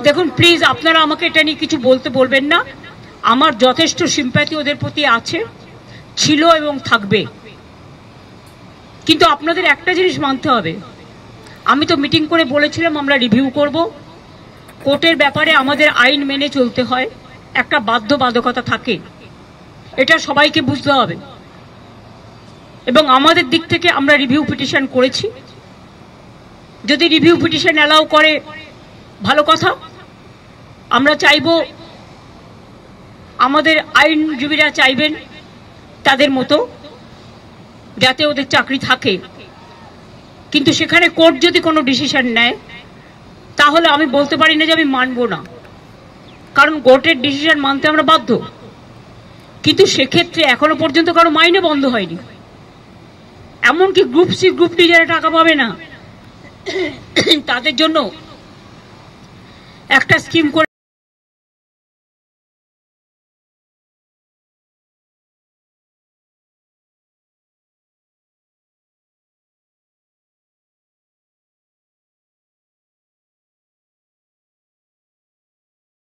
দেখুন প্লিজ আপনারা আমাকে এটা নিয়ে কিছু বলবেন না। আমার যথেষ্ট সিম্প্যাথি ওদের প্রতি আছে, ছিল এবং থাকবে। কিন্তু আপনাদের একটা জিনিস মানতে হবে, আমি তো মিটিং করে বলেছিলাম আমরা রিভিউ করব। কোর্টের ব্যাপারে আমাদের আইন মেনে চলতে হয়, একটা বাধ্যবাধকতা থাকে, এটা সবাইকে বুঝতে হবে। এবং আমাদের দিক থেকে আমরা রিভিউ পিটিশন করেছি। যদি রিভিউ পিটিশন অ্যালাউ করে ভালো কথা। আমরা চাইব, আমাদের আইনজীবীরা চাইবেন তাদের মতো যাতে ওদের চাকরি থাকে। কিন্তু সেখানে কোর্ট যদি কোনো ডিসিশন নেয় তাহলে আমি বলতে পারি না যে আমি মানব না, কারণ কোর্টের ডিসিশন মানতে আমরা বাধ্য। কিন্তু সেক্ষেত্রে এখনো পর্যন্ত কারো মাইনে বন্ধ হয়নি। এমনকি গ্রুপ সি গ্রুপ ডি যারা টাকা পাবে না তাদের জন্য একটা স্কিম করে